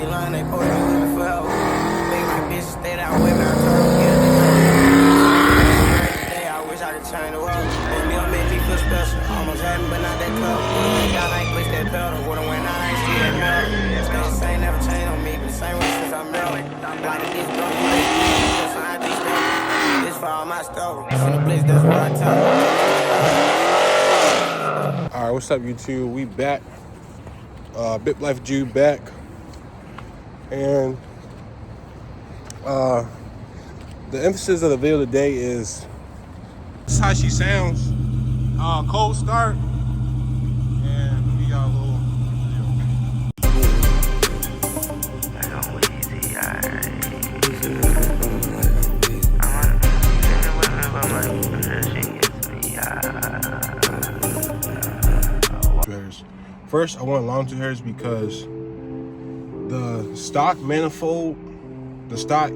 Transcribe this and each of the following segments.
be lying, they post me with the forever. Make my bitch stay out with me, I told her get it together. Day, I wish I could change the world. And Bill made me feel special. Almost had me, but not that clever. Would've went down, I ain't glitched that pedal. Would've went out, I ain't see that metal. Stay the same, never change on me, but the same way since I'm married. Like this, don't do that. Just on IG stuff. This for all my story. From the blitz, that's what I tell her. All right, what's up, YouTube? We back. Bit Life Jude back. And the emphasis of the video today is this is how she sounds. Cold start. And we got a little First, I want long-term hairs because the stock manifold, the stock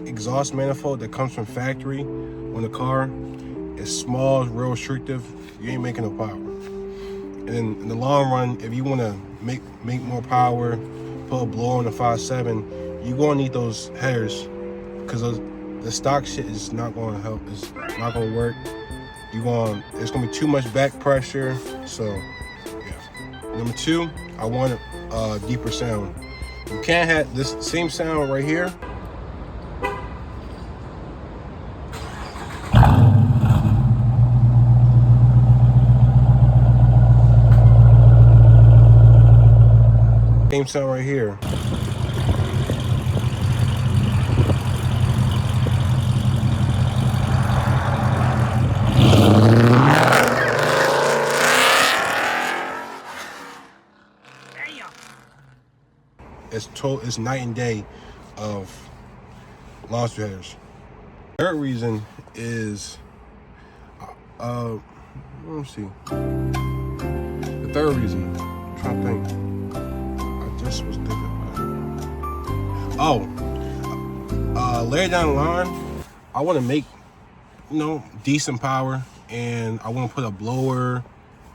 exhaust manifold that comes from factory on the car is small, real restrictive. You ain't making no power. And in the long run, if you want to make more power, put a blower on the 5.7, you're gonna need those headers because the stock shit is not gonna help. It's not gonna work. It's gonna be too much back pressure. So yeah. Number two, I want a deeper sound. You can't have this same sound right here. Same sound right here. It's night and day of launch headers. Third reason is, let me see. The third reason, I'm trying to think. I just was thinking about it. Later down the line, I want to make, decent power, and I want to put a blower,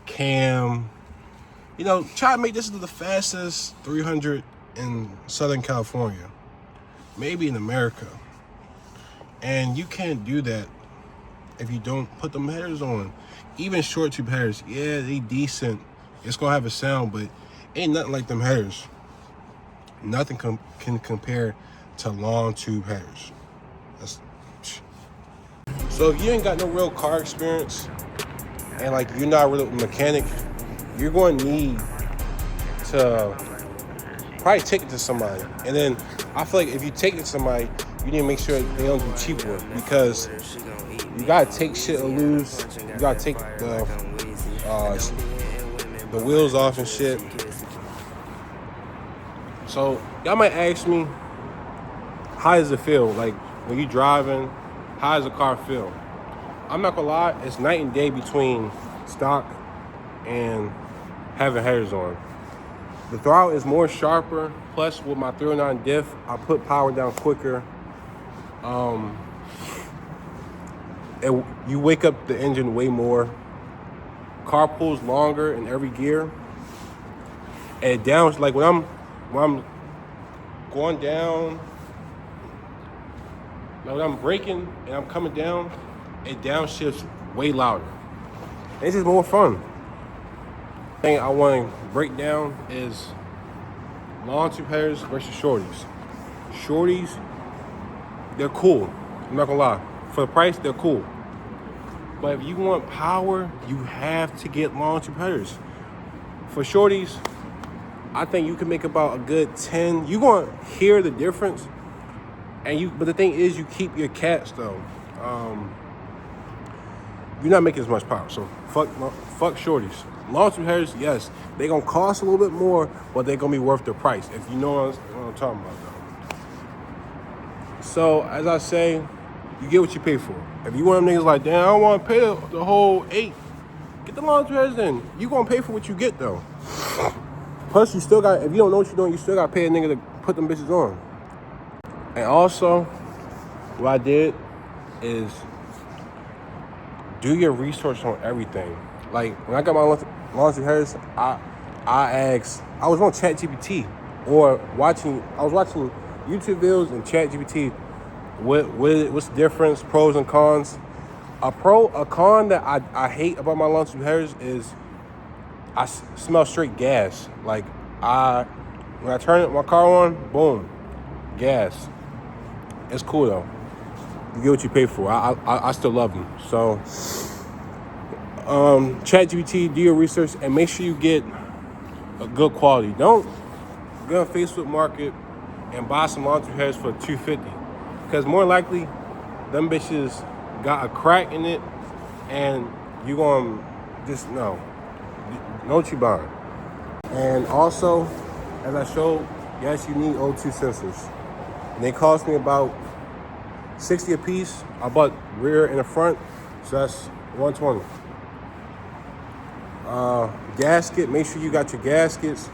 cam, try to make this the fastest 300 in Southern California, maybe in America. And you can't do that if you don't put them headers on. Even short tube headers, yeah, they decent. It's gonna have a sound, but ain't nothing like them headers. Nothing can compare to long tube headers. So if you ain't got no real car experience and like you're not really a mechanic, you're going to need to probably take it to somebody. And then I feel like if you take it to somebody, you need to make sure they don't do cheap work, because you gotta take shit loose. You gotta take the wheels off and shit. So y'all might ask me, how does it feel? Like when you driving, how does the car feel? I'm not gonna lie, it's night and day between stock and having headers on. The throttle is more sharper. Plus, with my 309 diff, I put power down quicker. You wake up the engine way more. Car pulls longer in every gear. And it downs, like when I'm going down, like when I'm braking and I'm coming down, it downshifts way louder. It's just more fun. Thing I want to break down is long tube headers versus shorties. Shorties, they're cool. I'm not gonna lie. For the price, they're cool. But if you want power, you have to get long tube headers. For shorties, I think you can make about a good 10. You're gonna hear the difference, but the thing is, you keep your cats though. You're not making as much power, so fuck shorties. Long tube headers, yes, they're gonna cost a little bit more, but they're gonna be worth the price, if you know what I'm talking about though. So as I say, you get what you pay for. If you want them niggas like, damn, I don't want to pay the whole 8, get the long tube headers then. You gonna pay for what you get though. Plus, you still got, if you don't know what you're doing, you still got to pay a nigga to put them bitches on. And also, what I did is do your research on everything. Like, when I got my launch headers, I was on ChatGPT. or I was watching YouTube videos and ChatGPT. What's the difference, pros and cons? A con that I hate about my launch headers is I smell straight gas. Like when I turn my car on, boom, gas. It's cool though. You get what you pay for. I still love them. So ChatGPT, do your research and make sure you get a good quality. Don't go on Facebook Market and buy some laundry heads for $250, because more likely them bitches got a crack in it, and you gonna just know what you buying. And also, as I showed, yes, you need O2 sensors. And they cost me about $60 a piece. I bought rear and the front, so that's $120. Gasket, make sure you got your gaskets.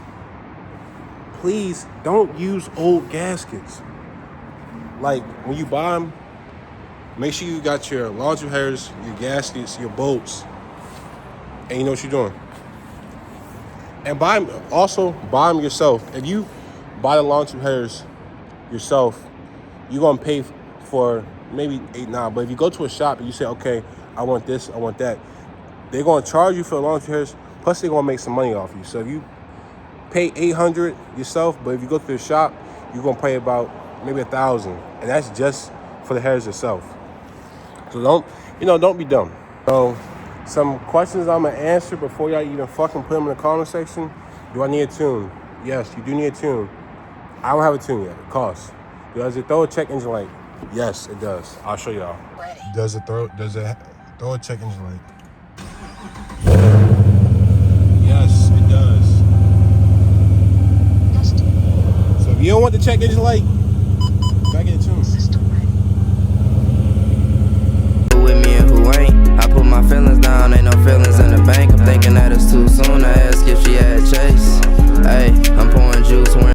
Please don't use old gaskets. Like when you buy them, make sure you got your laundry hairs, your gaskets, your bolts, and you know what you're doing. And buy them yourself. If you buy the laundry hairs yourself, you're gonna pay for maybe $8.99. But if you go to a shop and you say, okay, I want this, I want that, they're gonna charge you for the laundry hairs, plus they're gonna make some money off you. So if you pay $800 yourself, but if you go to the shop, you're gonna pay about maybe $1,000, and that's just for the hairs itself. So don't be dumb. So some questions I'm gonna answer before y'all even fucking put them in the comment section. Do I need a tune? Yes, you do need a tune. I don't have a tune yet. It costs. Does it throw a check engine light? Yes, it does. I'll show y'all. Does it throw a check engine light? Yes, it does. So if you don't want the check engine light, gotta get a tune. Who with me and who ain't? I put my feelings down, ain't no feelings in the bank. I'm thinking that